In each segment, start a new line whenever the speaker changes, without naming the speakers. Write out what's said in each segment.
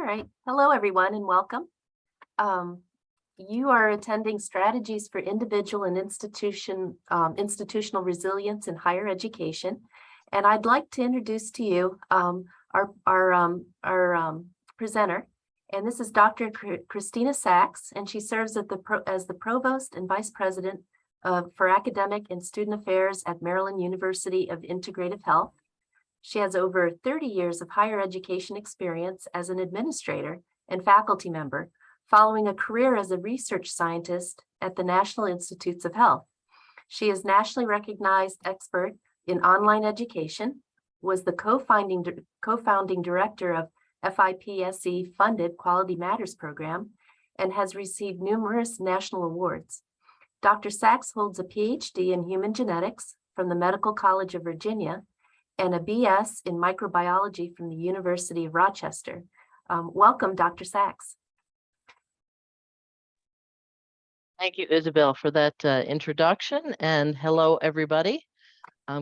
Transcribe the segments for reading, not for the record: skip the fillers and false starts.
right. Hello, everyone, and welcome. Um, you are attending Strategies for Individual and Institutional Resilience in Higher Education. And I'd like to introduce to you our presenter. And this is Dr. Christina Sachs, and she serves as the Provost and Vice President for Academic and Student Affairs at Maryland University of Integrative Health. She has over 30 years of higher education experience as an administrator and faculty member, following a career as a research scientist at the National Institutes of Health. She is nationally recognized expert in online education, was the co-founding director of FIPSE-funded Quality Matters program, and has received numerous national awards. Dr. Sachs holds a PhD in human genetics from the Medical College of Virginia and a BS in microbiology from the University of Rochester. Welcome, Dr. Sachs.
Thank you, Isabel, for that introduction, and hello, everybody.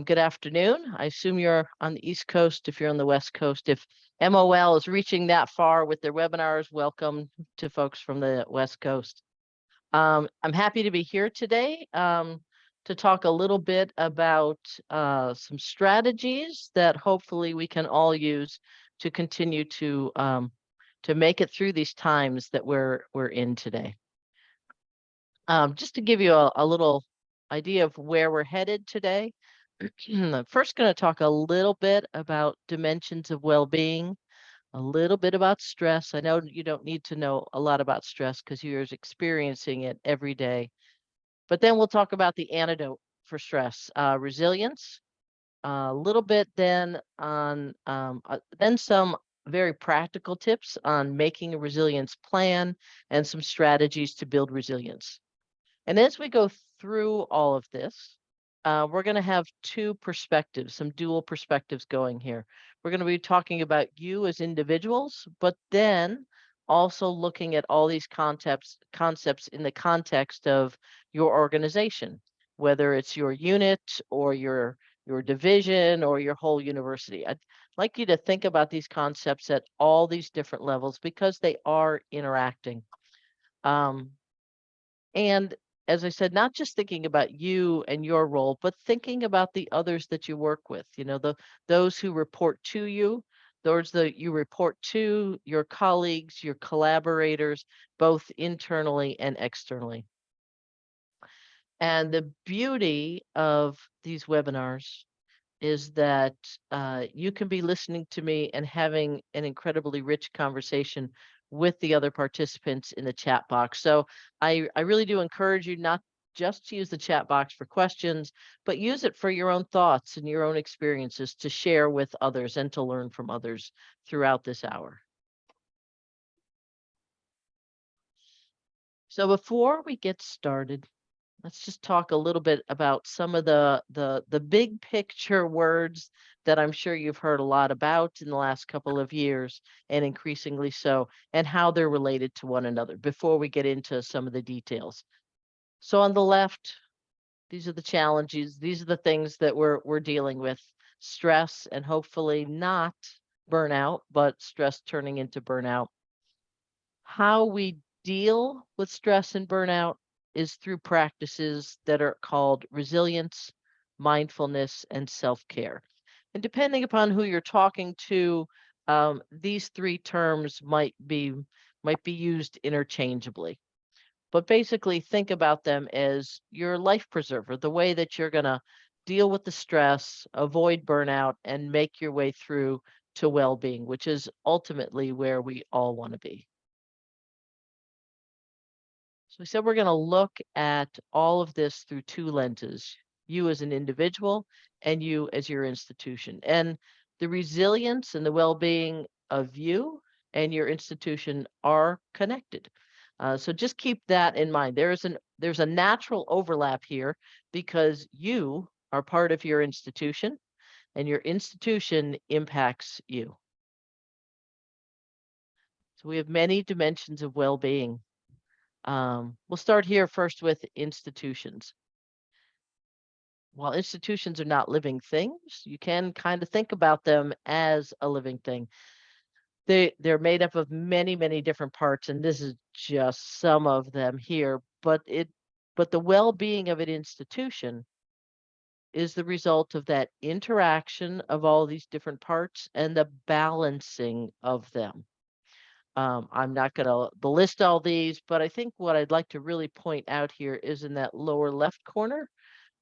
Good afternoon. I assume you're on the East Coast. If you're on the West Coast, if MOL is reaching that far with their webinars, welcome to folks from the West Coast. I'm happy to be here today to talk a little bit about some strategies that hopefully we can all use to continue to make it through these times that we're in today. Just to give you a little idea of where we're headed today, I'm first going to talk a little bit about dimensions of well-being, a little bit about stress. I know you don't need to know a lot about stress because you're experiencing it every day. But then we'll talk about the antidote for stress, resilience, a little bit then on then some very practical tips on making a resilience plan and some strategies to build resilience. And as we go through all of this, we're going to have two perspectives, some dual perspectives going here. We're going to be talking about you as individuals, but then also looking at all these concepts in the context of your organization, whether it's your unit or your division or your whole university. I'd like you to think about these concepts at all these different levels because they are interacting. And as I said, not just thinking about you and your role, but thinking about the others that you work with, those who report to you, those that you report to, your colleagues, your collaborators, both internally and externally. And the beauty of these webinars is that you can be listening to me and having an incredibly rich conversation with the other participants in the chat box. So I really do encourage you not just to use the chat box for questions, but use it for your own thoughts and your own experiences to share with others and to learn from others throughout this hour. So before we get started, let's just talk a little bit about some of the big picture words that I'm sure you've heard a lot about in the last couple of years, and increasingly so, and how they're related to one another before we get into some of the details. So on the left, these are the challenges. These are the things that we're dealing with: stress, and hopefully not burnout, but stress turning into burnout. How we deal with stress and burnout is through practices that are called resilience, mindfulness, and self-care. And depending upon who you're talking to, these three terms might be used interchangeably. But basically, think about them as your life preserver, the way that you're going to deal with the stress, avoid burnout, and make your way through to well-being, which is ultimately where we all want to be. So we said we're going to look at all of this through two lenses: you as an individual and you as your institution. And the resilience and the well-being of you and your institution are connected. So just keep that in mind. There's a natural overlap here because you are part of your institution and your institution impacts you. So we have many dimensions of well-being. We'll start here first with institutions. While institutions are not living things, you can kind of think about them as a living thing. they're made up of many, many different parts, and this is just some of them here, but the well-being of an institution is the result of that interaction of all these different parts and the balancing of them. I'm not going to list all these, but I think what I'd like to really point out here is in that lower left corner,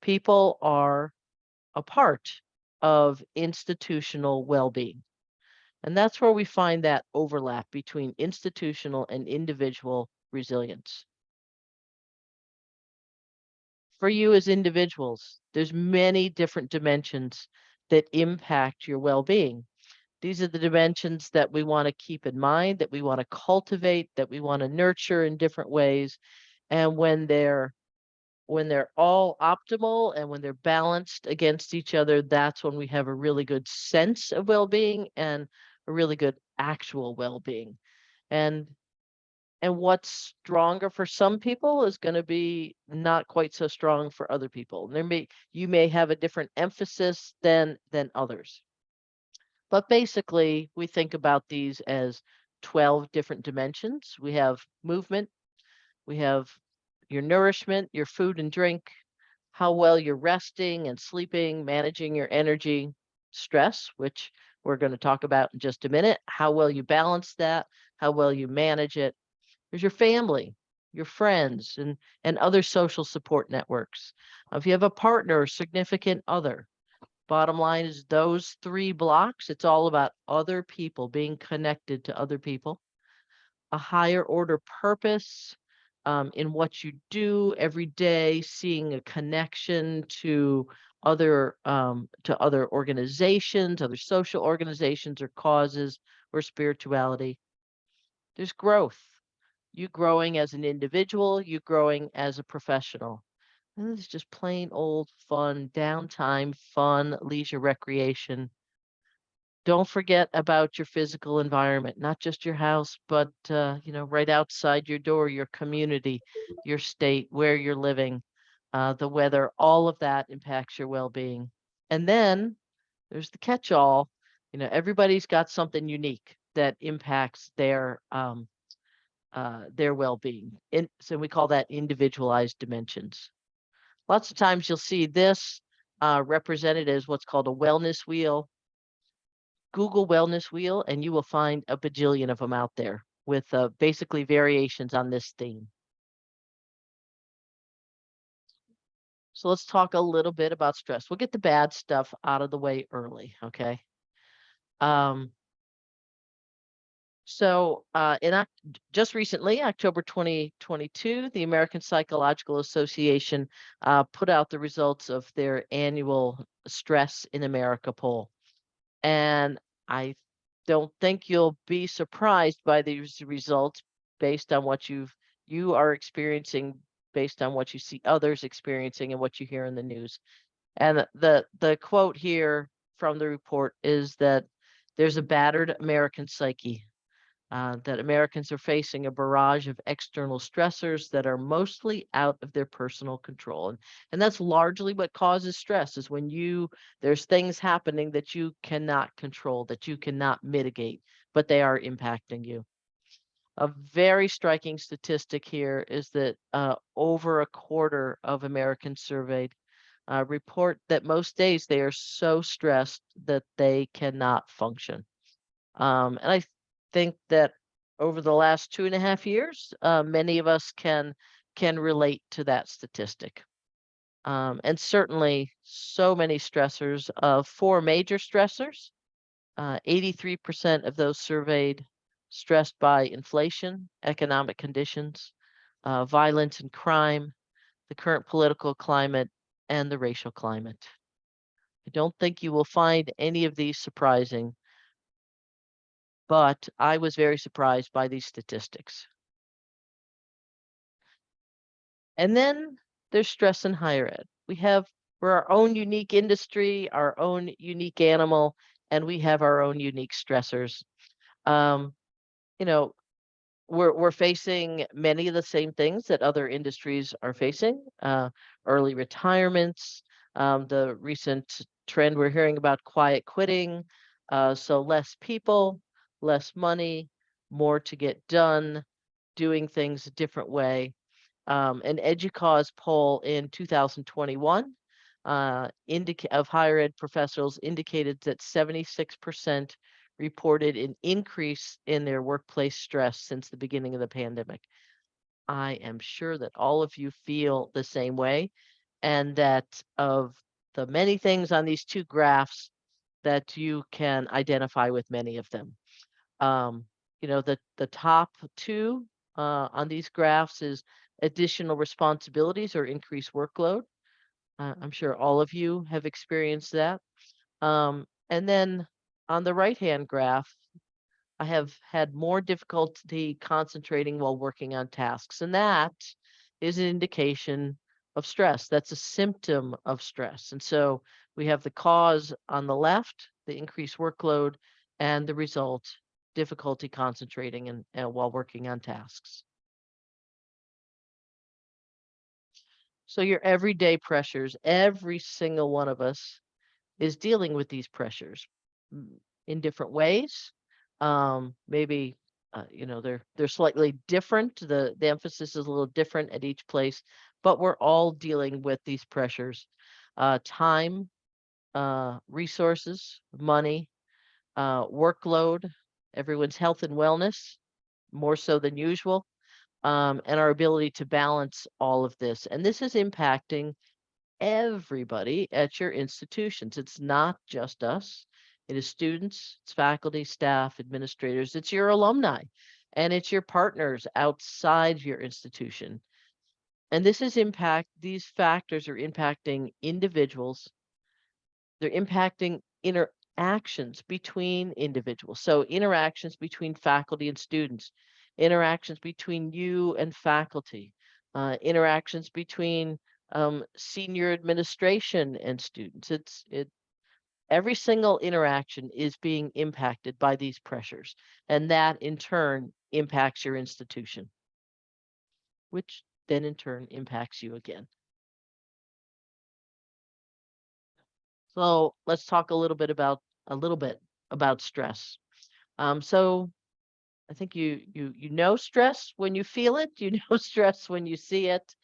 people are a part of institutional well-being. And that's where we find that overlap between institutional and individual resilience. For you as individuals, there's many different dimensions that impact your well-being. These are the dimensions that we want to keep in mind, that we want to cultivate, that we want to nurture in different ways. And when they're all optimal and when they're balanced against each other, that's when we have a really good sense of well-being and a really good actual well-being. And what's stronger for some people is going to be not quite so strong for other people. You may have a different emphasis than others. But basically, we think about these as 12 different dimensions. We have movement, we have your nourishment, your food and drink, how well you're resting and sleeping, managing your energy, stress, which we're going to talk about in just a minute, how well you balance that, how well you manage it. There's your family, your friends, and other social support networks. If you have a partner or significant other, bottom line is those 3 blocks, it's all about other people, being connected to other people, a higher order purpose in what you do every day, seeing a connection to other organizations, other social organizations or causes or spirituality. There's growth. You growing as an individual, you growing as a professional. And this is just plain old fun, downtime, fun, leisure recreation. Don't forget about your physical environment, not just your house, but right outside your door, your community, your state, where you're living, the weather, all of that impacts your well-being. And then there's the catch-all. Everybody's got something unique that impacts their well-being. So we call that individualized dimensions. Lots of times you'll see this represented as what's called a wellness wheel. Google wellness wheel, and you will find a bajillion of them out there with basically variations on this theme. So let's talk a little bit about stress. We'll get the bad stuff out of the way early, okay? Just recently, October 2022, the American Psychological Association put out the results of their annual Stress in America poll. And I don't think you'll be surprised by these results based on what you are experiencing, based on what you see others experiencing and what you hear in the news. And the quote here from the report is that there's a battered American psyche, that Americans are facing a barrage of external stressors that are mostly out of their personal control. And that's largely what causes stress, is when there's things happening that you cannot control, that you cannot mitigate, but they are impacting you. A very striking statistic here is that over a quarter of Americans surveyed report that most days they are so stressed that they cannot function. And I think that over the last 2.5 years, many of us can relate to that statistic. And certainly so many stressors. 4 major stressors, 83% of those surveyed stressed by inflation, economic conditions, violence and crime, the current political climate, and the racial climate. I don't think you will find any of these surprising, but I was very surprised by these statistics. And then there's stress in higher ed. We're our own unique industry, our own unique animal, and we have our own unique stressors. We're facing many of the same things that other industries are facing. Early retirements, the recent trend we're hearing about quiet quitting, so less people, less money, more to get done, doing things a different way. An EDUCAUSE poll in 2021 of higher ed professionals indicated that 76% reported an increase in their workplace stress since the beginning of the pandemic. I am sure that all of you feel the same way, and that of the many things on these two graphs, that you can identify with many of them. The top two on these graphs is additional responsibilities or increased workload. I'm sure all of you have experienced that. And then on the right-hand graph, I have had more difficulty concentrating while working on tasks, and that is an indication of stress. That's a symptom of stress. And so we have the cause on the left, the increased workload, and the result, difficulty concentrating and while working on tasks. So your everyday pressures, every single one of us is dealing with these pressures in different ways. Maybe they're slightly different. The emphasis is a little different at each place, but we're all dealing with these pressures. Time, resources, money, workload, everyone's health and wellness, more so than usual, and our ability to balance all of this. And this is impacting everybody at your institutions. It's not just us. It is students, it's faculty, staff, administrators, it's your alumni, and it's your partners outside your institution. And these factors are impacting individuals. They're impacting interactions between individuals. So interactions between faculty and students, interactions between you and faculty, interactions between senior administration and students. Every single interaction is being impacted by these pressures, and that in turn impacts your institution, which then in turn impacts you again. So let's talk a little bit about stress. So I think you know stress when you feel it, you know stress when you see it.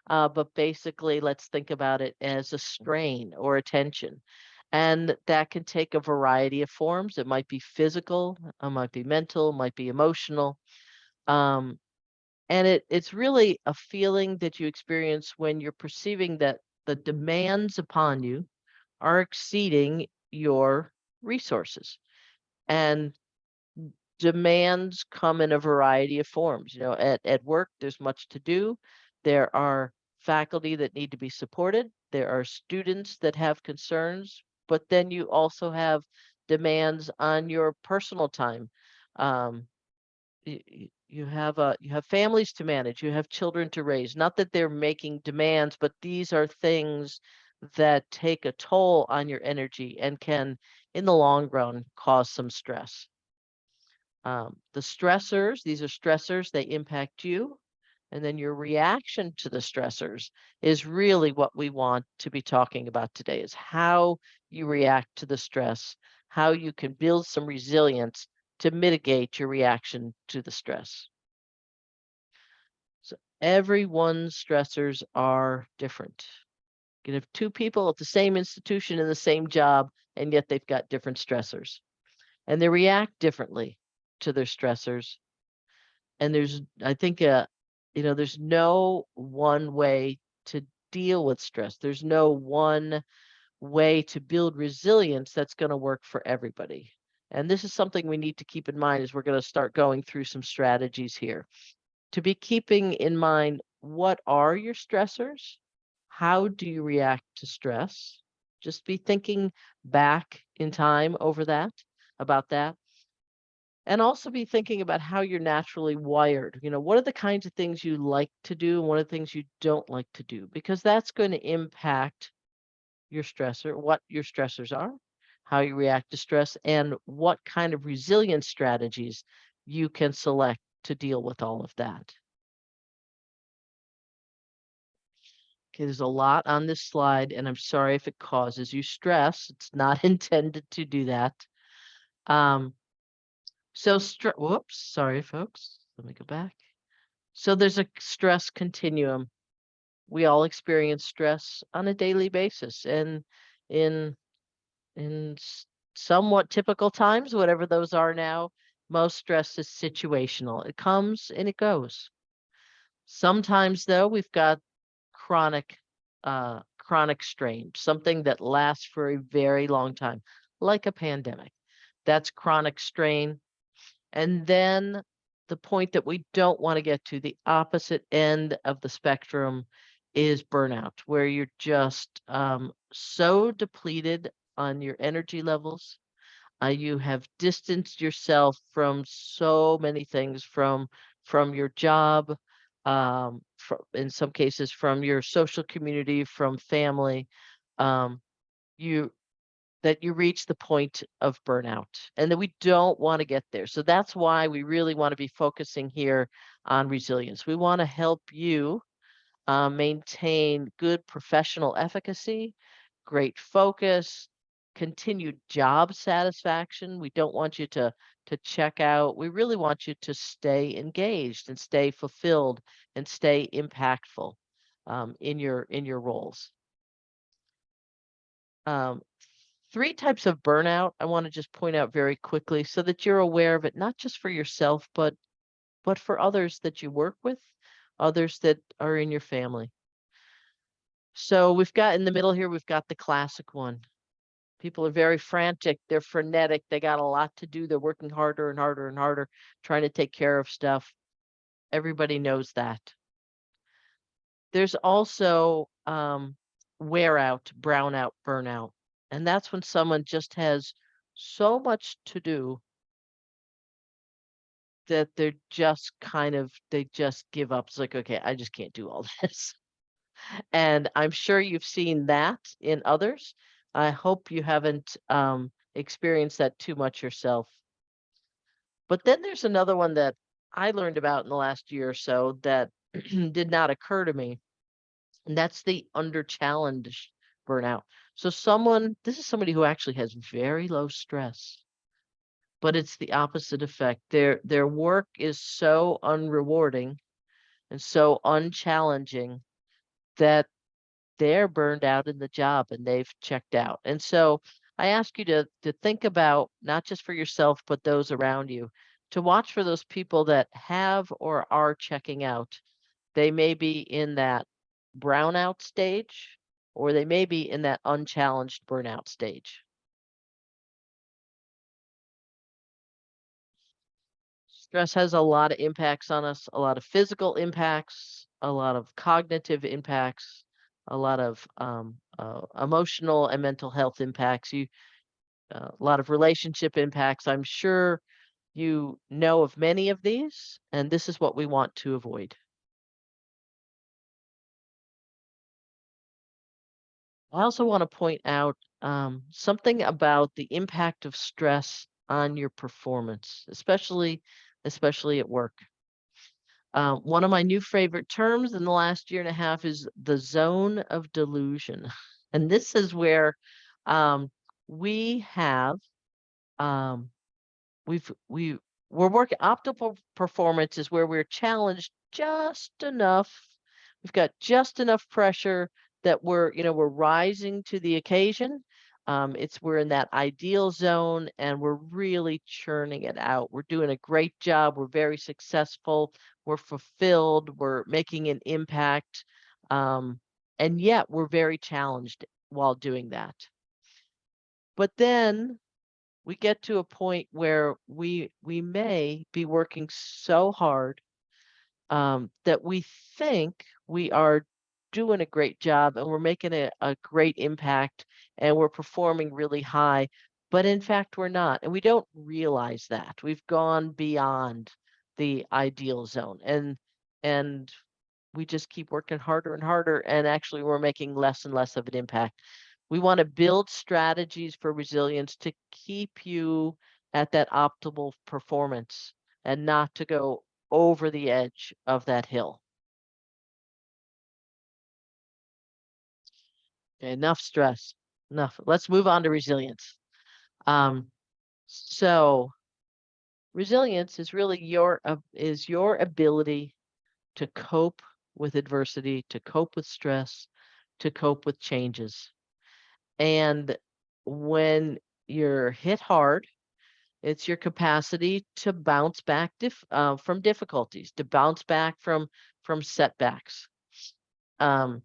But basically, let's think about it as a strain or a tension. And that can take a variety of forms. It might be physical, it might be mental, it might be emotional. And it's really a feeling that you experience when you're perceiving that the demands upon you are exceeding your resources. And demands come in a variety of forms. At work, there's much to do. There are faculty that need to be supported. There are students that have concerns, but then you also have demands on your personal time. You have families to manage. You have children to raise. Not that they're making demands, but these are things that take a toll on your energy and can, in the long run, cause some stress. The stressors, these are stressors, they impact you. And then your reaction to the stressors is really what we want to be talking about today, is how you react to the stress, how you can build some resilience to mitigate your reaction to the stress. So everyone's stressors are different. You can have two people at the same institution in the same job, and yet they've got different stressors. And they react differently to their stressors. And I think, there's no one way to deal with stress. There's no one way to build resilience that's going to work for everybody. And this is something we need to keep in mind as we're going to start going through some strategies here. To be keeping in mind, what are your stressors? How do you react to stress? Just be thinking back in time about that. And also be thinking about how you're naturally wired. What are the kinds of things you like to do and what are the things you don't like to do? Because that's going to impact your stressor, what your stressors are, how you react to stress, and what kind of resilience strategies you can select to deal with all of that. Okay, there's a lot on this slide, and I'm sorry if it causes you stress. It's not intended to do that. So whoops, sorry, folks. Let me go back. So there's a stress continuum. We all experience stress on a daily basis, and in somewhat typical times, whatever those are now, most stress is situational. It comes and it goes. Sometimes though, we've got chronic chronic strain, something that lasts for a very long time, like a pandemic. That's chronic strain. And then the point that we don't want to get to, the opposite end of the spectrum, is burnout, where you're just so depleted on your energy levels. You have distanced yourself from so many things, from your job, in some cases from your social community, from family. Um, you that you reach the point of burnout, and that we don't want to get there. So that's why we really want to be focusing here on resilience. We want to help you maintain good professional efficacy, great focus, continued job satisfaction. We don't want you to check out. We really want you to stay engaged and stay fulfilled and stay impactful in your roles. Um, Three types of burnout I want to just point out very quickly so that you're aware of it, not just for yourself, but for others that you work with, others that are in your family. So we've got in the middle here, we've got the classic one. People are very frantic, they're frenetic, they got a lot to do, they're working harder and harder and harder, trying to take care of stuff. Everybody knows that. There's also wear out, brown out, burnout. And that's when someone just has so much to do that they're just they just give up. It's like, okay, I just can't do all this. And I'm sure you've seen that in others. I hope you haven't experienced that too much yourself. But then there's another one that I learned about in the last year or so that did not occur to me. And that's the under challenged burnout. So this is somebody who actually has very low stress, but it's the opposite effect. Their work is so unrewarding and so unchallenging that they're burned out in the job and they've checked out. And so I ask you to think about, not just for yourself, but those around you, to watch for those people that have or are checking out. They may be in that brownout stage, or they may be in that unchallenged burnout stage. Stress has a lot of impacts on us, a lot of physical impacts, a lot of cognitive impacts, a lot of emotional and mental health impacts. A lot of relationship impacts. I'm sure you know of many of these, and this is what we want to avoid. I also want to point out something about the impact of stress on your performance, especially at work. One of my new favorite terms in the last year and a half is the zone of delusion. And this is where we have um, we're working optimal performance is where we're challenged just enough. We've got just enough pressure that we're rising to the occasion. We're in that ideal zone and we're really churning it out. We're doing a great job. We're very successful. We're fulfilled. We're making an impact. And yet we're very challenged while doing that. But then we get to a point where we may be working so hard that we think we are doing a great job and we're making a great impact and we're performing really high, but in fact we're not, and we don't realize that we've gone beyond the ideal zone, and we just keep working harder and harder, and actually we're making less and less of an impact. We want to build strategies for resilience to keep you at that optimal performance and not to go over the edge of that hill. Okay, enough stress. Enough. Let's move on to resilience. So Resilience is really your ability to cope with adversity, to cope with stress, to cope with changes. And when you're hit hard, it's your capacity to bounce back from difficulties, to bounce back from setbacks. Um,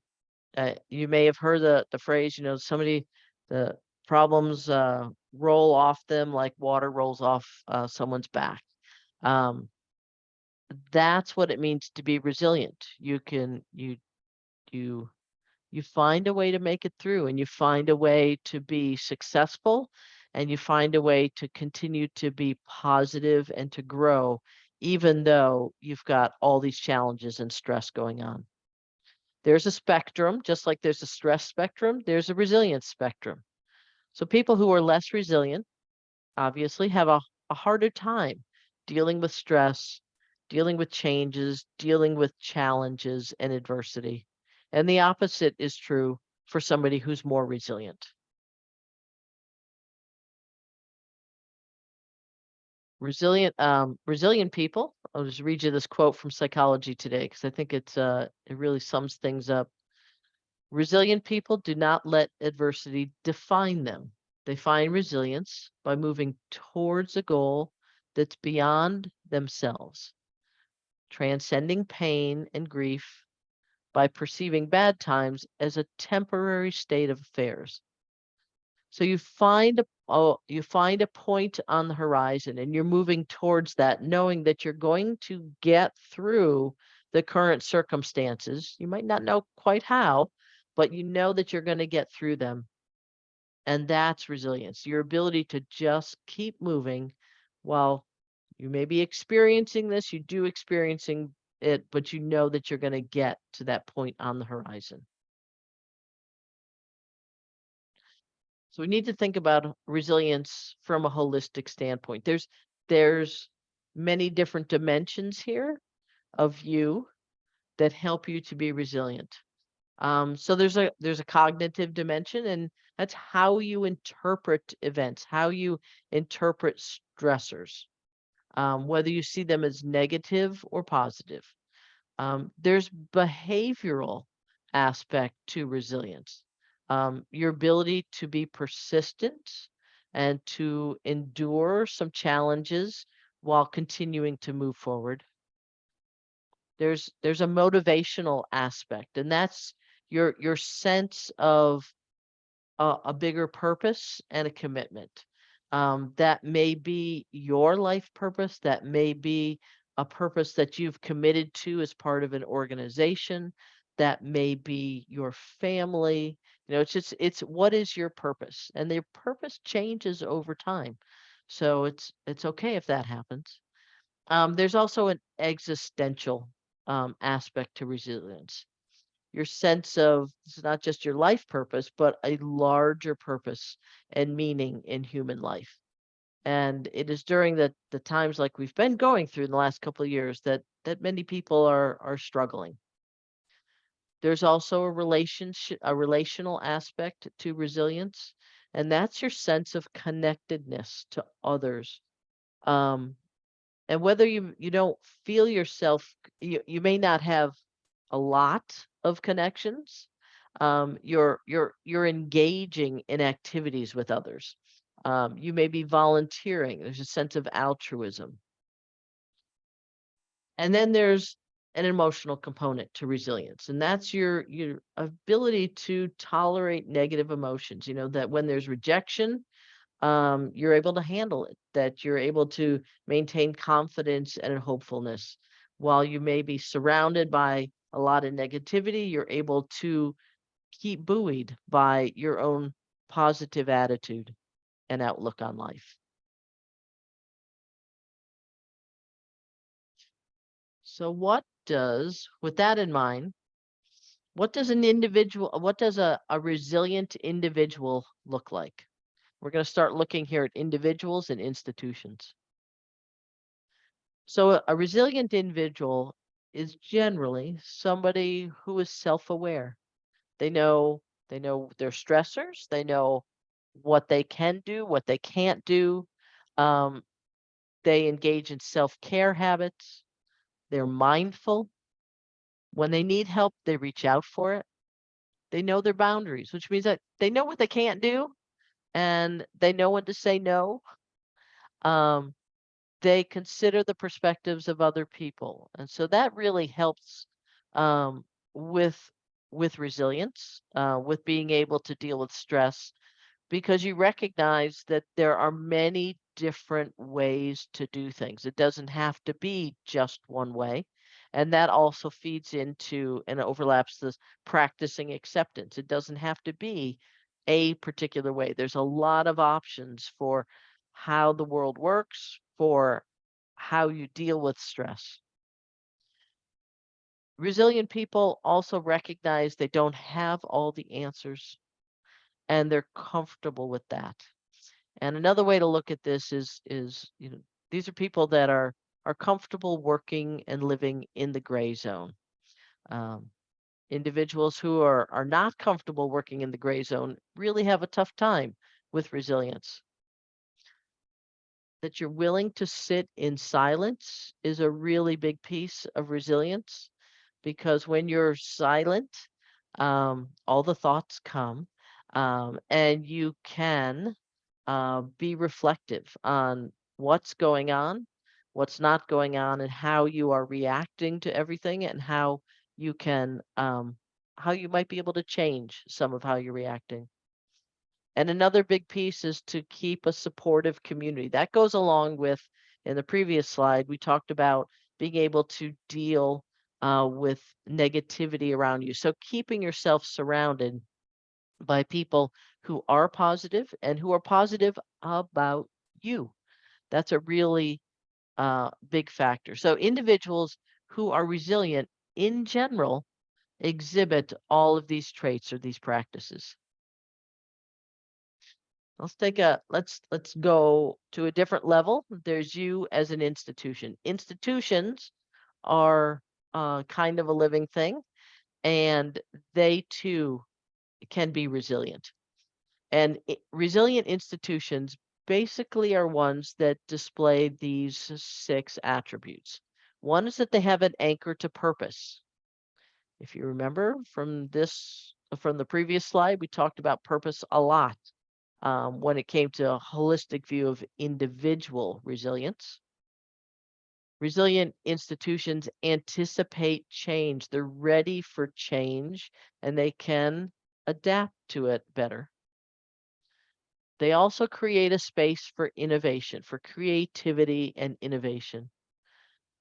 you may have heard the phrase, the problems roll off them like water rolls off someone's back. Um, that's what it means to be resilient. You you find a way to make it through, and you find a way to be successful, and you find a way to continue to be positive and to grow, even though you've got all these challenges and stress going on. There's a spectrum, just like there's a stress spectrum, there's a resilience spectrum. So people who are less resilient obviously have a harder time dealing with stress, dealing with changes, dealing with challenges and adversity. And the opposite is true for somebody who's more resilient. Resilient people. I'll just read you this quote from Psychology Today because I think it really sums things up. Resilient people do not let adversity define them. They find resilience by moving towards a goal that's beyond themselves, transcending pain and grief by perceiving bad times as a temporary state of affairs. So you find a point on the horizon and you're moving towards that, knowing that you're going to get through the current circumstances. You might not know quite how, but you know that you're going to get through them. And that's resilience, your ability to just keep moving while you may be experiencing this, you do experiencing it, but you know that you're going to get to that point on the horizon. So we need to think about resilience from a holistic standpoint. There's many different dimensions here of you that help you to be resilient. So there's a cognitive dimension, and that's how you interpret events, how you interpret stressors, whether you see them as negative or positive. There's behavioral aspect to resilience. Your ability to be persistent and to endure some challenges while continuing to move forward. There's a motivational aspect, and that's your sense of a bigger purpose and a commitment. That may be your life purpose. That may be a purpose that you've committed to as part of an organization. That may be your family. It's what is your purpose? And their purpose changes over time. So it's okay if that happens. There's also an existential aspect to resilience, your sense of it's not just your life purpose, but a larger purpose and meaning in human life. And it is during the times like we've been going through in the last couple of years that many people are struggling. There's also a relational aspect to resilience, and that's your sense of connectedness to others. Um, and whether you don't feel yourself, you may not have a lot of connections. You're engaging in activities with others. You may be volunteering. There's a sense of altruism. And then there's an emotional component to resilience, and that's your ability to tolerate negative emotions. You know that when there's rejection, you're able to handle it, that you're able to maintain confidence and hopefulness. While you may be surrounded by a lot of negativity, you're able to keep buoyed by your own positive attitude and outlook on life. So with that in mind, what does a resilient individual look like? We're going to start looking here at individuals and institutions. So a resilient individual is generally somebody who is self-aware. They know their stressors, they know what they can do, what they can't do. Um, They engage in self-care habits. They're mindful. When they need help, they reach out for it. They know their boundaries, which means that they know what they can't do and they know when to say no. Um, they consider the perspectives of other people. And so that really helps um, with resilience, with being able to deal with stress, because you recognize that there are many different ways to do things. It doesn't have to be just one way. And that also feeds into and overlaps this practicing acceptance. It doesn't have to be a particular way. There's a lot of options for how the world works, for how you deal with stress. Resilient people also recognize they don't have all the answers and they're comfortable with that. And another way to look at this is these are people that are comfortable working and living in the gray zone. Um, Individuals who are not comfortable working in the gray zone really have a tough time with resilience. That you're willing to sit in silence is a really big piece of resilience, because when you're silent, all the thoughts come, and you can be reflective on what's going on, what's not going on, and how you are reacting to everything, and how you can, how you might be able to change some of how you're reacting. And another big piece is to keep a supportive community. That goes along with, in the previous slide, we talked about being able to deal with negativity around you. So keeping yourself surrounded by people who are positive and who are positive about you. That's a really big factor. So individuals who are resilient in general exhibit all of these traits or these practices. Let's go to a different level. There's you as an institution. Institutions are kind of a living thing, and they too can be resilient. And resilient institutions basically are ones that display these 6 attributes. One is that they have an anchor to purpose. If you remember from the previous slide, we talked about purpose a lot when it came to a holistic view of individual resilience. Resilient institutions anticipate change. They're ready for change and they can adapt to it better. They also create a space for innovation, for creativity and innovation.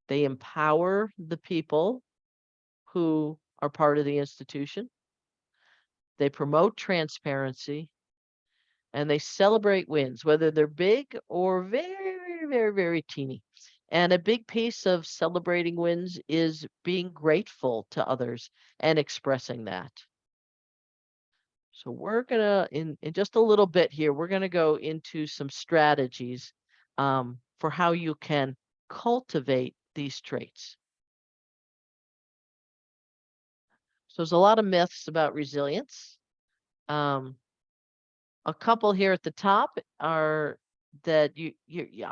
They empower the people who are part of the institution. They promote transparency and they celebrate wins, whether they're big or very, very, very teeny. And a big piece of celebrating wins is being grateful to others and expressing that. So we're gonna, in just a little bit here, we're gonna go into some strategies for how you can cultivate these traits. So there's a lot of myths about resilience. A couple here at the top are that you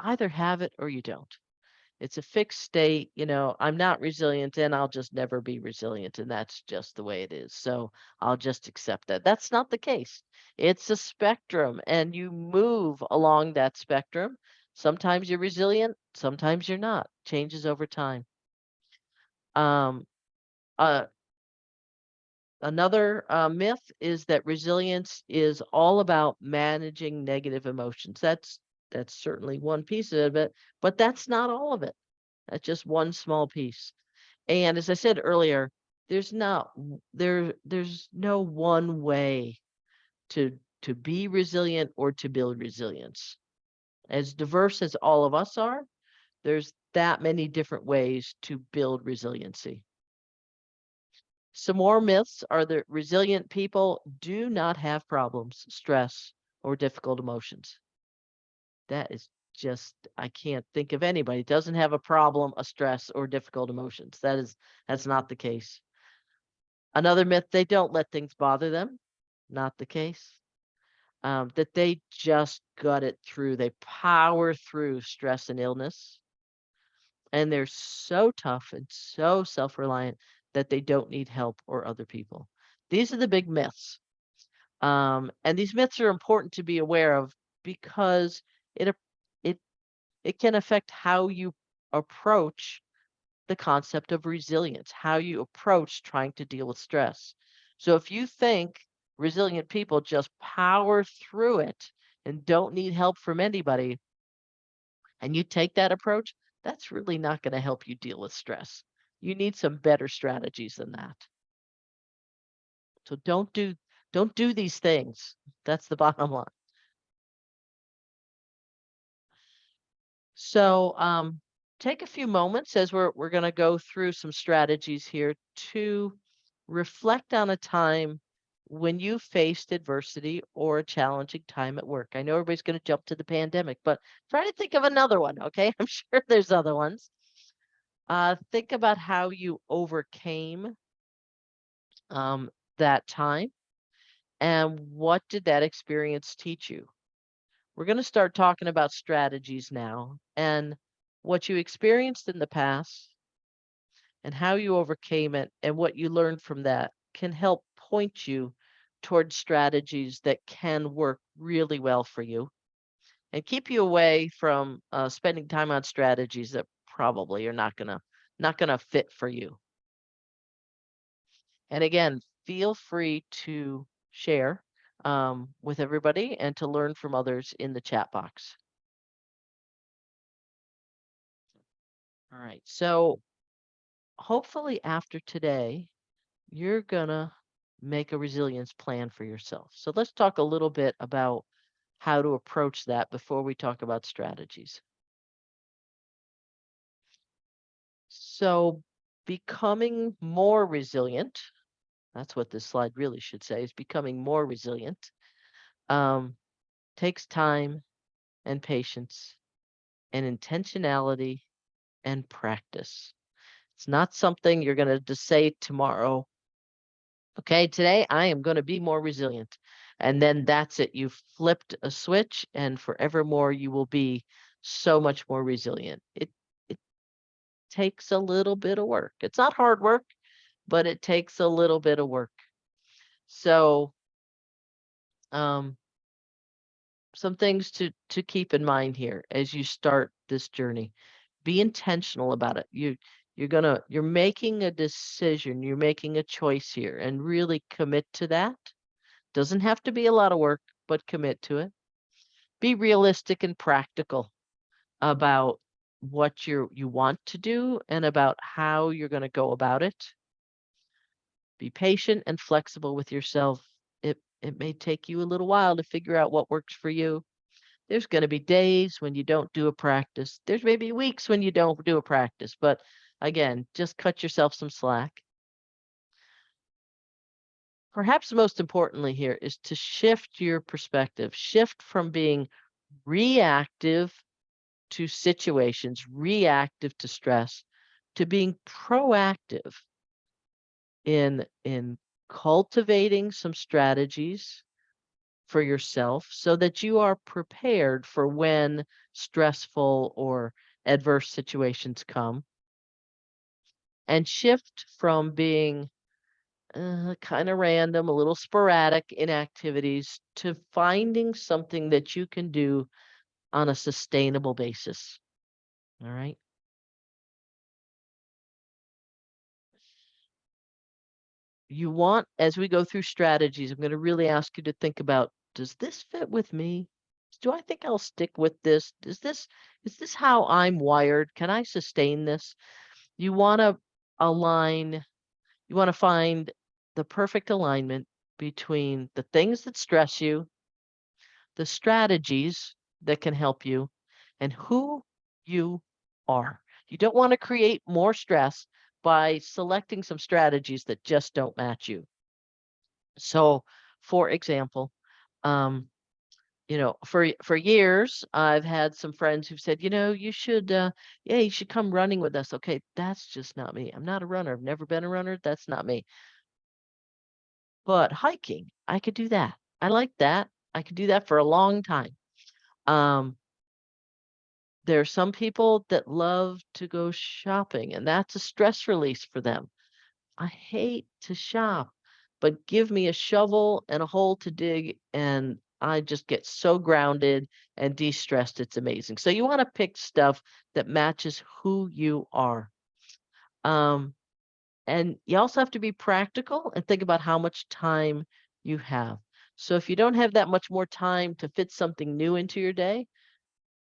either have it or you don't. It's a fixed state, I'm not resilient and I'll just never be resilient, and that's just the way it is. So I'll just accept that. That's not the case. It's a spectrum and you move along that spectrum. Sometimes you're resilient, sometimes you're not. Changes over time. Um, uh, Another myth is that resilience is all about managing negative emotions. That's certainly one piece of it, but that's not all of it. That's just one small piece. And as I said earlier, there's no one way to be resilient or to build resilience. As diverse as all of us are, there's that many different ways to build resiliency. Some more myths are that resilient people do not have problems, stress, or difficult emotions. That is just, I can't think of anybody who doesn't have a problem, a stress, or difficult emotions. That's not the case. Another myth, they don't let things bother them. Not the case. that they just gut it through. They power through stress and illness, and they're so tough and so self-reliant that they don't need help or other people. These are the big myths. And these myths are important to be aware of because it it it can affect how you approach the concept of resilience, how you approach trying to deal with stress. So if you think resilient people just power through it and don't need help from anybody, and you take that approach, that's really not going to help you deal with stress. You need some better strategies than that. So don't do these things. That's the bottom line. So take a few moments as we're going to go through some strategies here to reflect on a time when you faced adversity or a challenging time at work. I know everybody's going to jump to the pandemic, but try to think of another one, okay? I'm sure there's other ones. Think about how you overcame that time and what did that experience teach you? We're going to start talking about strategies now and what you experienced in the past and how you overcame it and what you learned from that can help point you towards strategies that can work really well for you and keep you away from spending time on strategies that probably are not gonna fit for you. And again, feel free to share with everybody and to learn from others in the chat box. All right. So hopefully after today, you're gonna make a resilience plan for yourself. So let's talk a little bit about how to approach that before we talk about strategies. So becoming more resilient, that's what this slide really should say, is becoming more resilient, um, takes time and patience and intentionality and practice. It's not something you're going to just say tomorrow. Okay, today I am going to be more resilient. And then that's it. You've flipped a switch, and forevermore you will be so much more resilient. It takes a little bit of work. It's not hard work, but it takes a little bit of work. So, um, some things to keep in mind here as you start this journey. Be intentional about it. You're making a decision, you're making a choice here, and really commit to that. Doesn't have to be a lot of work, but commit to it. Be realistic and practical about what you want to do and about how you're going to go about it. Be patient and flexible with yourself. It may take you a little while to figure out what works for you. There's going to be days when you don't do a practice. There's maybe weeks when you don't do a practice, but again, just cut yourself some slack. Perhaps most importantly here is to shift your perspective, shift from being reactive to situations, reactive to stress, to being proactive in cultivating some strategies for yourself so that you are prepared for when stressful or adverse situations come, and shift from being kind of random, a little sporadic in activities to finding something that you can do on a sustainable basis. All right. You want, as we go through strategies, I'm going to really ask you to think about, does this fit with me? Do I think I'll stick with this? Is this how I'm wired? Can I sustain this? You want to align, you want to find the perfect alignment between the things that stress you, the strategies that can help you, and who you are. You don't want to create more stress by selecting some strategies that just don't match you. So, for example, um, for years, I've had some friends who've said, yeah, you should come running with us. Okay, that's just not me. I'm not a runner. I've never been a runner. That's not me. But hiking, I could do that. I like that. I could do that for a long time. There are some people that love to go shopping, and that's a stress release for them. I hate to shop, but give me a shovel and a hole to dig, and I just get so grounded and de-stressed. It's amazing. So you want to pick stuff that matches who you are. And you also have to be practical and think about how much time you have. So if you don't have that much more time to fit something new into your day,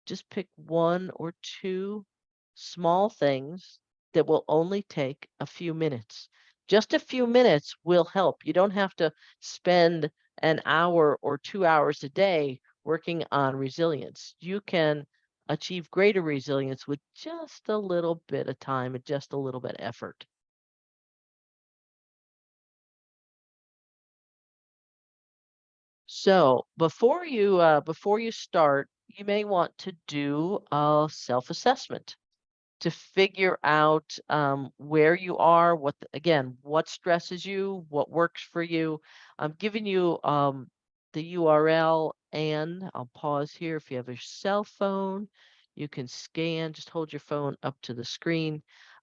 just pick one or two small things that will only take a few minutes. Just a few minutes will help. You don't have to spend an hour or 2 hours a day working on resilience. You can achieve greater resilience with just a little bit of time and just a little bit of effort. So before you start, you may want to do a self-assessment to figure out where you are, what stresses you, what works for you. I'm giving you the URL, and I'll pause here. If you have a cell phone, you can scan, just hold your phone up to the screen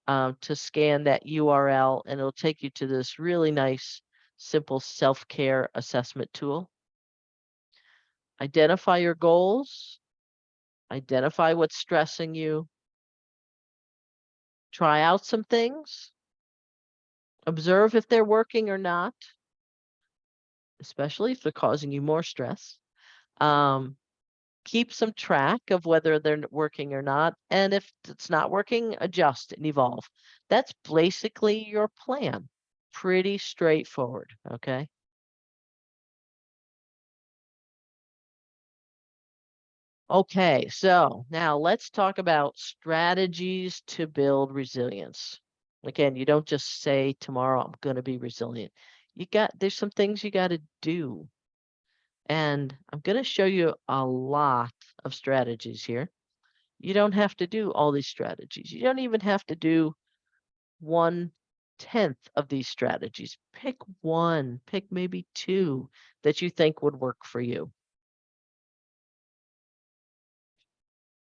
to scan that URL, and it'll take you to this really nice, simple self-care assessment tool. Identify your goals, identify what's stressing you, try out some things, observe if they're working or not, especially if they're causing you more stress. Keep some track of whether they're working or not. And if it's not working, adjust and evolve. That's basically your plan. Pretty straightforward, okay? Okay, so now let's talk about strategies to build resilience. Again, you don't just say tomorrow I'm going to be resilient. There's some things you got to do. And I'm going to show you a lot of strategies here. You don't have to do all these strategies. You don't even have to do 1/10 of these strategies. Pick one, pick maybe two that you think would work for you.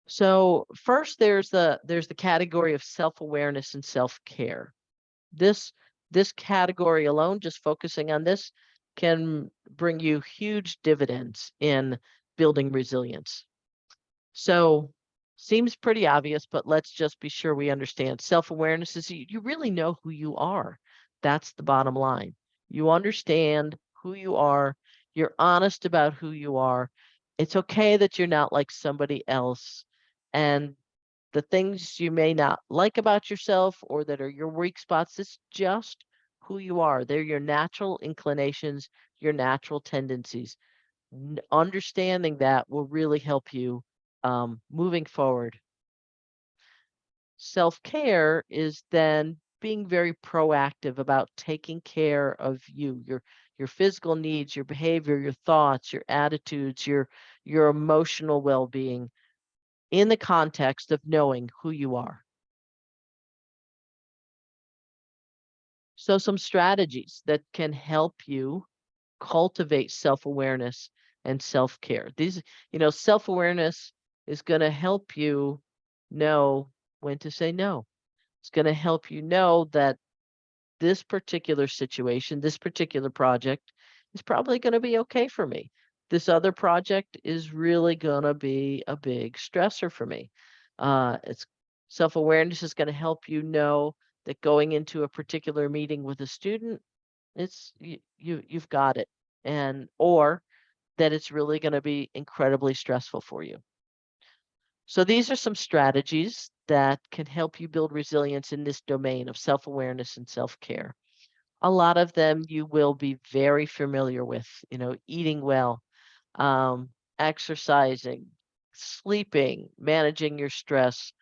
So first, there's the category of self-awareness and self-care. This category alone, just focusing on this, can bring you huge dividends in building resilience. So seems pretty obvious, but let's just be sure we understand. Self-awareness is you really know who you are. That's the bottom line. You understand who you are. You're honest about who you are. It's okay that you're not like somebody else. And the things you may not like about yourself or that are your weak spots, it's just who you are. They're your natural inclinations, your natural tendencies. Understanding that will really help you moving forward. Self-care is then being very proactive about taking care of you, your physical needs, your behavior, your thoughts, your attitudes, your emotional well-being in the context of knowing who you are. So some strategies that can help you cultivate self-awareness and self-care. Self-awareness is going to help you know when to say no. It's going to help you know that this particular situation, this particular project is probably going to be okay for me. This other project is really going to be a big stressor for me. It's self-awareness is going to help you know that going into a particular meeting with a student, you've got it, or that it's really going to be incredibly stressful for you. So these are some strategies that can help you build resilience in this domain of self-awareness and self-care. A lot of them you will be very familiar with, eating well, exercising, sleeping, managing your stress.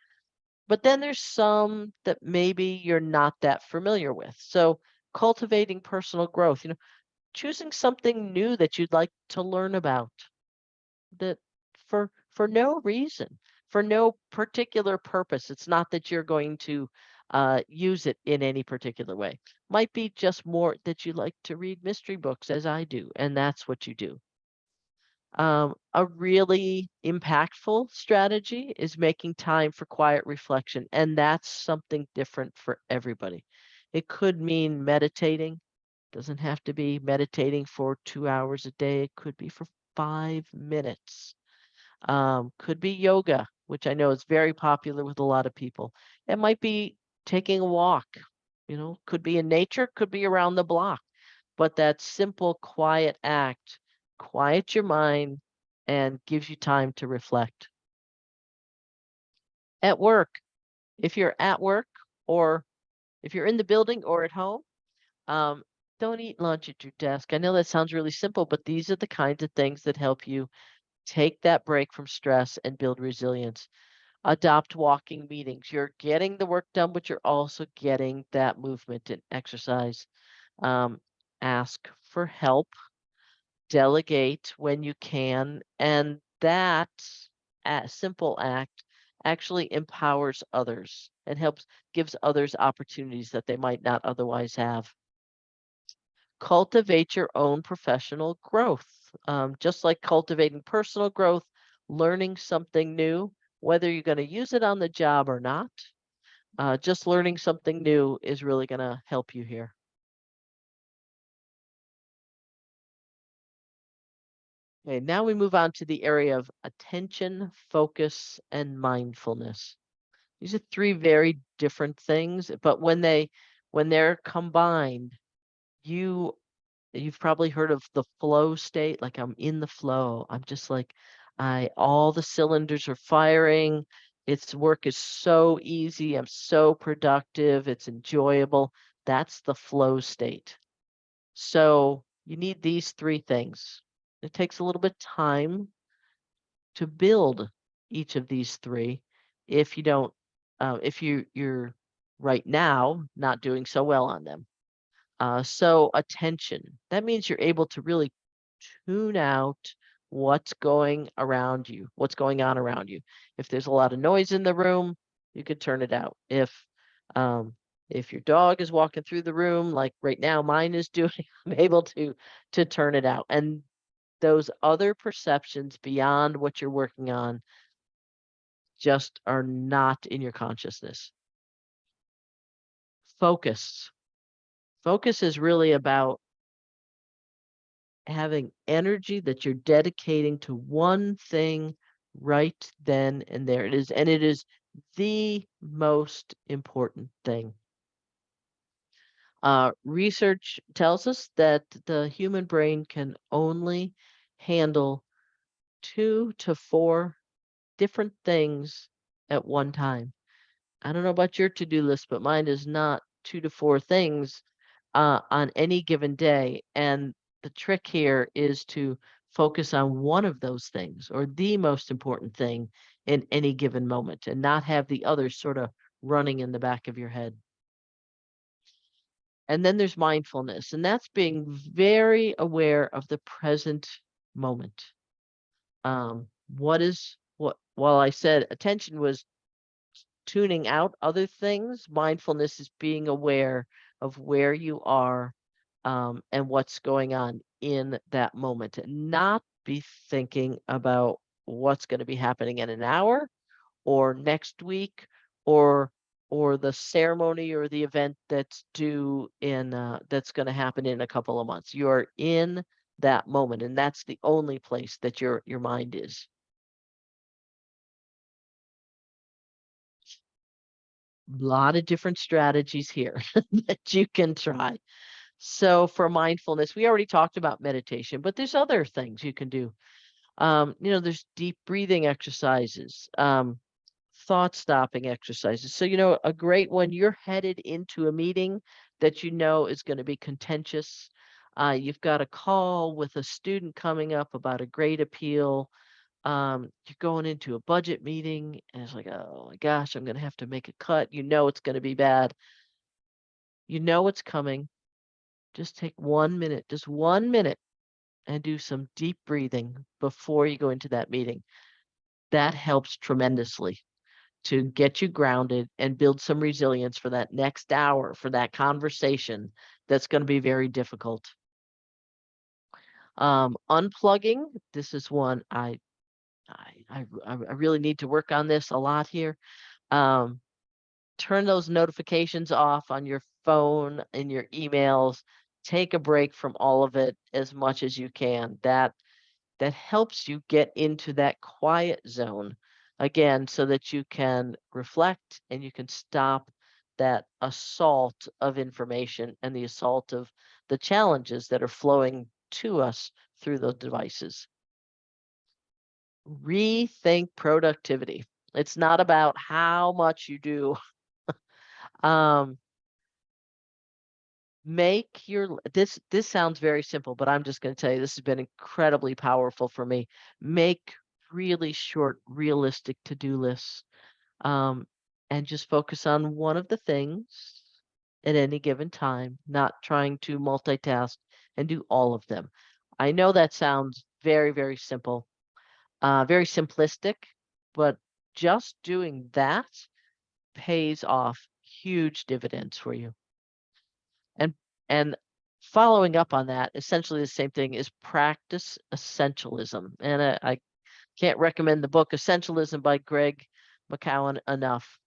But then there's some that maybe you're not that familiar with. So cultivating personal growth, choosing something new that you'd like to learn about that for no reason, for no particular purpose. It's not that you're going to use it in any particular way. Might be just more that you like to read mystery books as I do, and that's what you do. A really impactful strategy is making time for quiet reflection, and that's something different for everybody. It could mean meditating. Doesn't have to be meditating for 2 hours a day. It could be for 5 minutes. Could be yoga, which I know is very popular with a lot of people. It might be taking a walk, could be in nature, could be around the block. But that simple, quiet act quiets your mind and gives you time to reflect. At work, if you're at work or if you're in the building or at home, um, don't eat lunch at your desk. I know that sounds really simple, but these are the kinds of things that help you take that break from stress and build resilience. Adopt walking meetings. You're getting the work done, but you're also getting that movement and exercise. Um, Ask for help, delegate when you can, and that simple act actually empowers others and gives others opportunities that they might not otherwise have. Cultivate your own professional growth. Just like cultivating personal growth, learning something new, whether you're going to use it on the job or not, just learning something new is really going to help you here. Okay, now we move on to the area of attention, focus, and mindfulness. These are three very different things, but when they're combined, you you've probably heard of the flow state, like I'm in the flow. I'm just like all the cylinders are firing. Its work is so easy. I'm so productive. It's enjoyable. That's the flow state. So you need these three things. It takes a little bit of time to build each of these three if you don't if you're right now not doing so well on them. So attention, that means you're able to really tune out what's going on around you. If there's a lot of noise in the room, you could turn it out. Um, if your dog is walking through the room, like right now mine is doing, I'm able to turn it out. And those other perceptions beyond what you're working on just are not in your consciousness. Focus. Focus is really about having energy that you're dedicating to one thing right then and there. It is the most important thing. Research tells us that the human brain can only handle 2 to 4 different things at one time. I don't know about your to-do list, but mine is not 2 to 4 things on any given day. And the trick here is to focus on one of those things or the most important thing in any given moment and not have the others sort of running in the back of your head. And then there's mindfulness, and that's being very aware of the present moment. While I said attention was tuning out other things, mindfulness is being aware of where you are and what's going on in that moment, and not be thinking about what's going to be happening in an hour or next week or the ceremony or the event that's due in that's going to happen in a couple of months. You're in that moment, and that's the only place that your mind is. Lot of different strategies here that you can try. So for mindfulness, we already talked about meditation, but there's other things you can do. There's deep breathing exercises, thought stopping exercises. So, a great one, you're headed into a meeting that you know is going to be contentious. You've got a call with a student coming up about a grade appeal. You're going into a budget meeting and it's like, oh my gosh, I'm going to have to make a cut. You know it's going to be bad. You know it's coming. Just take 1 minute, just 1 minute, and do some deep breathing before you go into that meeting. That helps tremendously to get you grounded and build some resilience for that next hour, for that conversation that's going to be very difficult. Unplugging, this is one I really need to work on this a lot here. Turn those notifications off on your phone and your emails. Take a break from all of it as much as you can. That helps you get into that quiet zone again, so that you can reflect and you can stop that assault of information and the assault of the challenges that are flowing to us through those devices. Rethink productivity. It's not about how much you do. Make your this sounds very simple, but I'm just going to tell you this has been incredibly powerful for me. Make really short, realistic to-do lists, and just focus on one of the things at any given time, not trying to multitask and do all of them. I know that sounds very, very simple, very simplistic, but just doing that pays off huge dividends for you. And following up on that, essentially the same thing is practice essentialism. And I can't recommend the book Essentialism by Greg McKeown enough.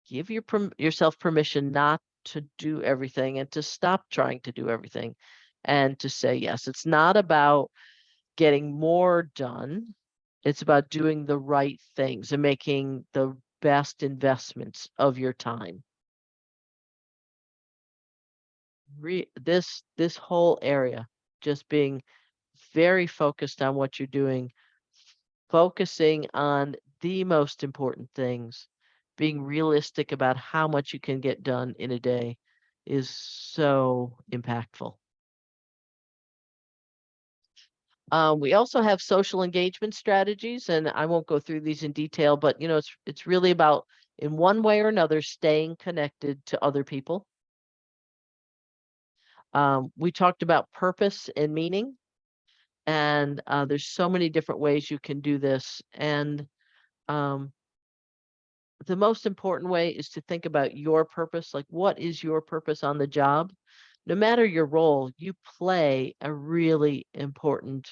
Give yourself permission not to do everything and to stop trying to do everything and to say yes. It's not about getting more done. It's about doing the right things and making the best investments of your time. This whole area, just being very focused on what you're doing, focusing on the most important things, being realistic about how much you can get done in a day is so impactful. We also have social engagement strategies, and I won't go through these in detail, but it's really about, in one way or another, staying connected to other people. We talked about purpose and meaning, and there's so many different ways you can do this. And the most important way is to think about your purpose. Like, what is your purpose on the job? No matter your role, you play a really important,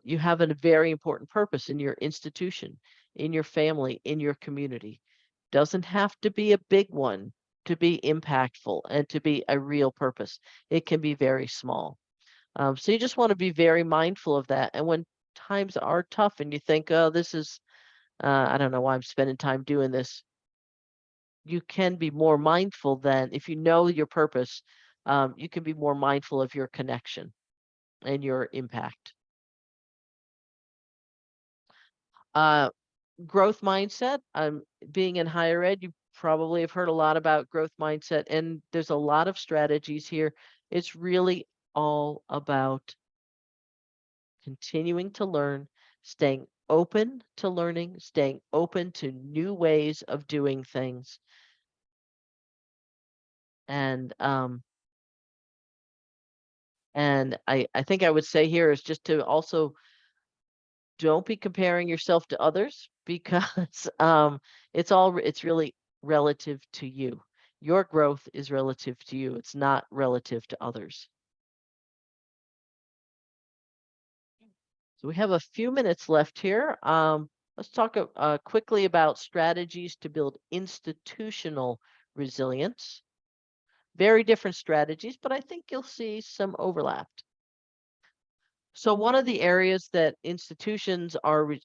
you have a very important purpose in your institution, in your family, in your community. Doesn't have to be a big one to be impactful and to be a real purpose. It can be very small. So you just want to be very mindful of that. And when times are tough and you think, oh, this is, I don't know why I'm spending time doing this, you can be more mindful than, if you know your purpose, you can be more mindful of your connection and your impact. Growth mindset. Being in higher ed, you probably have heard a lot about growth mindset, and there's a lot of strategies here. It's really all about continuing to learn, staying open to learning, staying open to new ways of doing things. And I think I would say here is just to also don't be comparing yourself to others, because it's really relative to you. Your growth is relative to you. It's not relative to others. So we have a few minutes left here. Let's talk quickly about strategies to build institutional resilience. Very different strategies, but I think you'll see some overlap. So one of the areas that institutions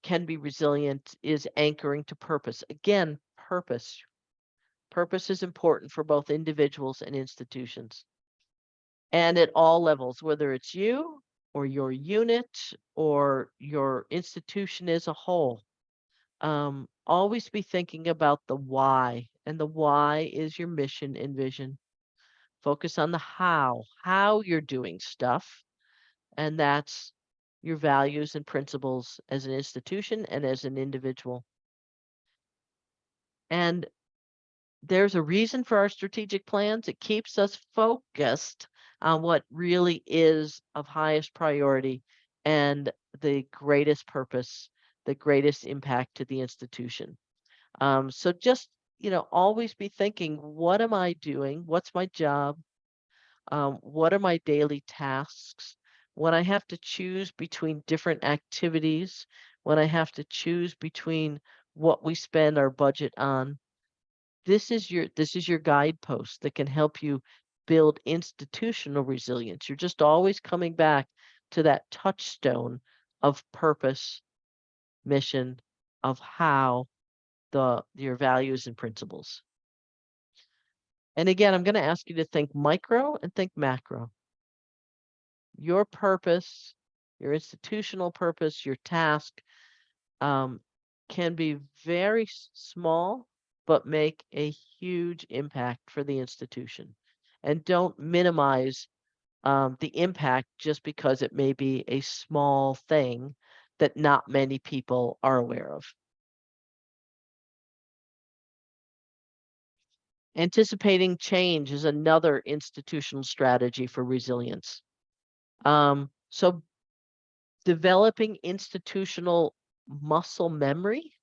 can be resilient is anchoring to purpose. Again, purpose. Purpose is important for both individuals and institutions. And at all levels, whether it's you or your unit or your institution as a whole, always be thinking about the why. And the why is your mission and vision. Focus on the how you're doing stuff. And that's your values and principles as an institution and as an individual. And there's a reason for our strategic plans. It keeps us focused on what really is of highest priority and the greatest purpose, the greatest impact to the institution. So just, always be thinking, what am I doing? What's my job? What are my daily tasks? When I have to choose between different activities, when I have to choose between what we spend our budget on, this is your guidepost that can help you build institutional resilience. You're just always coming back to that touchstone of purpose, mission, of how your values and principles. And again, I'm going to ask you to think micro and think macro. Your purpose, your institutional purpose, your task can be very small, but make a huge impact for the institution. And don't minimize the impact just because it may be a small thing that not many people are aware of. Anticipating change is another institutional strategy for resilience. So developing institutional muscle memory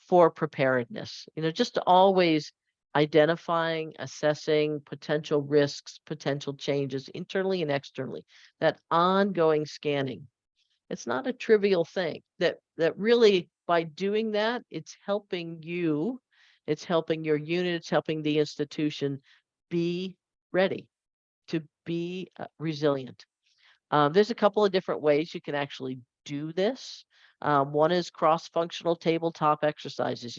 for preparedness, just always identifying, assessing potential risks, potential changes internally and externally, that ongoing scanning. It's not a trivial thing that really by doing that, it's helping you, it's helping your unit, it's helping the institution be ready to be resilient. There's a couple of different ways you can actually do this. One is cross-functional tabletop exercises.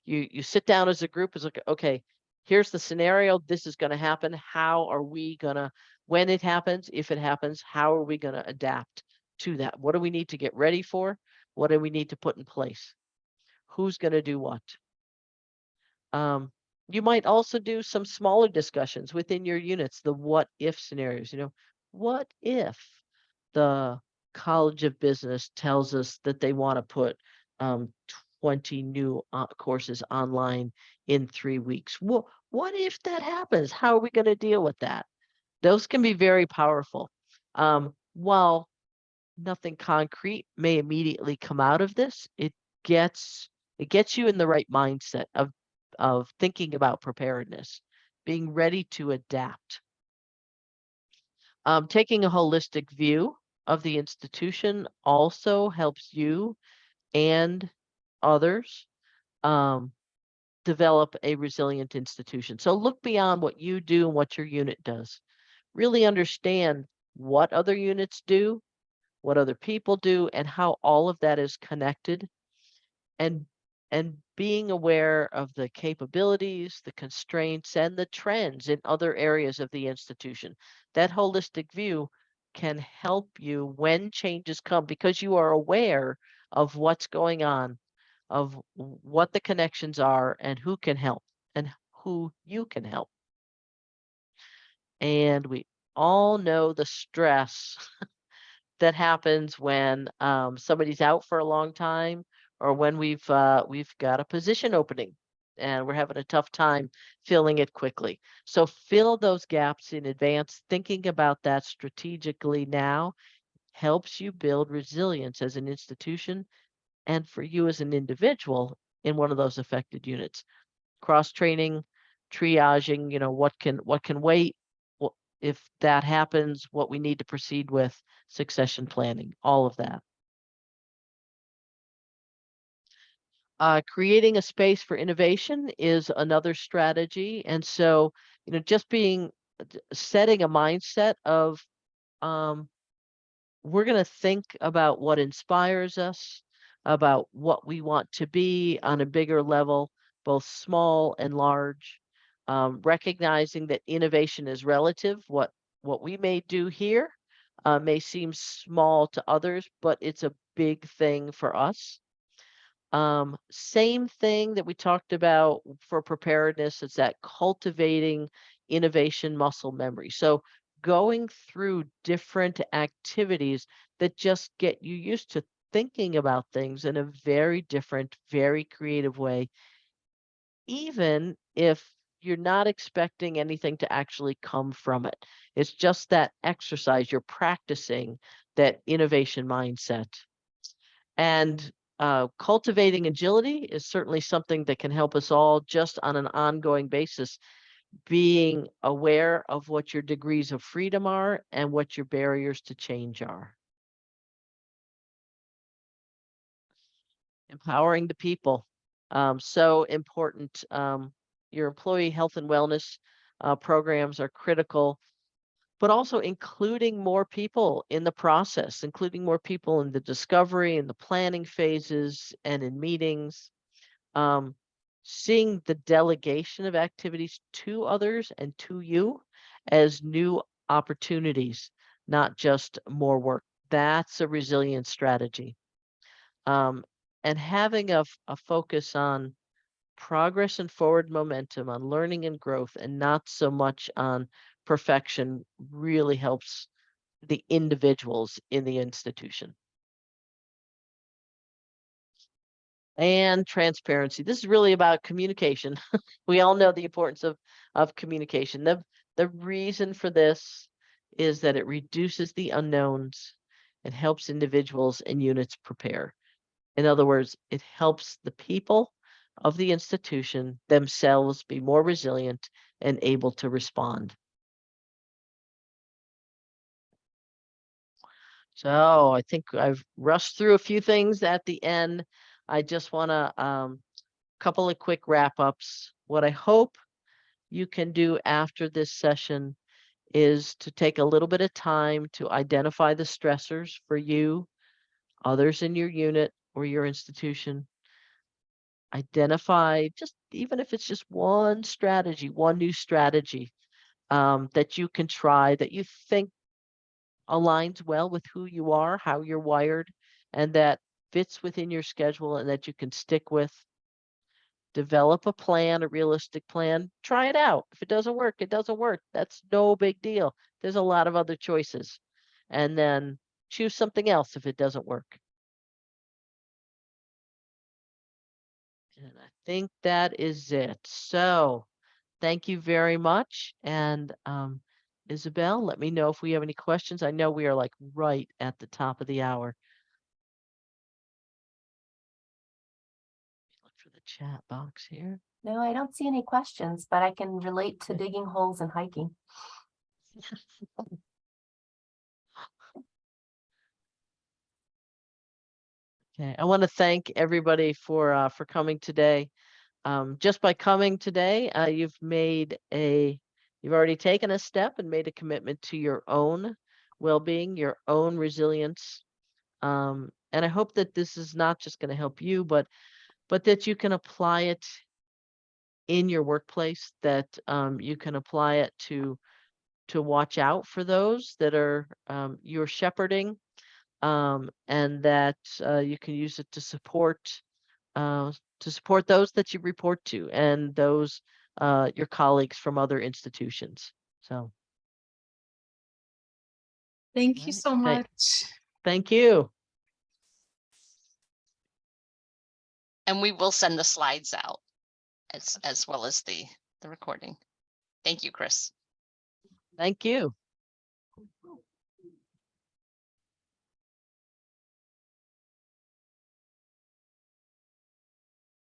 You sit down as a group, is like, okay, here's the scenario. This is going to happen. How are we going to, when it happens, if it happens, how are we going to adapt to that? What do we need to get ready for? What do we need to put in place? Who's going to do what? You might also do some smaller discussions within your units, the what if scenarios. What if the College of Business tells us that they want to put 20 new courses online in 3 weeks? Well, what if that happens? How are we going to deal with that? Those can be very powerful. While nothing concrete may immediately come out of this, it gets you in the right mindset of thinking about preparedness, being ready to adapt. Taking a holistic view of the institution also helps you and others develop a resilient institution. So look beyond what you do and what your unit does. Really understand what other units do, what other people do, and how all of that is connected, and being aware of the capabilities, the constraints, and the trends in other areas of the institution. That holistic view can help you when changes come because you are aware of what's going on, of what the connections are, and who can help and who you can help. And we all know the stress that happens when somebody's out for a long time, or when we've got a position opening and we're having a tough time filling it quickly. So fill those gaps in advance. Thinking about that strategically now helps you build resilience as an institution and for you as an individual in one of those affected units. Cross training, triaging, what can wait, if that happens, what we need to proceed with, succession planning, all of that. Creating a space for innovation is another strategy. And so, just setting a mindset of we're going to think about what inspires us, about what we want to be on a bigger level, both small and large. Recognizing that innovation is relative. What we may do here may seem small to others, but it's a big thing for us. Same thing that we talked about for preparedness is that cultivating innovation muscle memory. So going through different activities that just get you used to thinking about things in a very different, very creative way, even if you're not expecting anything to actually come from it. It's just that exercise, you're practicing that innovation mindset. And cultivating agility is certainly something that can help us all just on an ongoing basis. being aware of what your degrees of freedom are and what your barriers to change are. Empowering the people, so important. Your employee health and wellness programs are critical, but also including more people in the process, including more people in the discovery and the planning phases and in meetings. Seeing the delegation of activities to others and to you as new opportunities, not just more work. That's a resilient strategy. And having a focus on progress and forward momentum, on learning and growth, and not so much on perfection really helps the individuals in the institution. And transparency. This is really about communication. We all know the importance of communication. The reason for this is that it reduces the unknowns and helps individuals and units prepare. In other words, it helps the people of the institution themselves be more resilient and able to respond. So I think I've rushed through a few things at the end. I just want to couple of quick wrap ups. What I hope you can do after this session is to take a little bit of time to identify the stressors for you, others in your unit or your institution. Identify, just even if it's just one strategy, one new strategy that you can try that you think aligns well with who you are, how you're wired, and that fits within your schedule and that you can stick with. Develop a plan, a realistic plan. Try it out. If it doesn't work, it doesn't work. That's no big deal. There's a lot of other choices. And then choose something else if it doesn't work. And I think that is it. So thank you very much. And Isabel, let me know if we have any questions. I know we are like right at the top of the hour. Look for the chat box here.
No, I don't see any questions, but I can relate to digging holes and hiking.
Okay, I want to thank everybody for coming today. Just by coming today, you've already taken a step and made a commitment to your own well-being, your own resilience. And I hope that this is not just going to help you, but that you can apply it in your workplace, that you can apply it to watch out for those that are you're shepherding, and that you can use it to support those that you report to and those your colleagues from other institutions. So
Thank you so much.
Thank you.
And we will send the slides out as well as the recording. Thank you, Chris.
Thank you.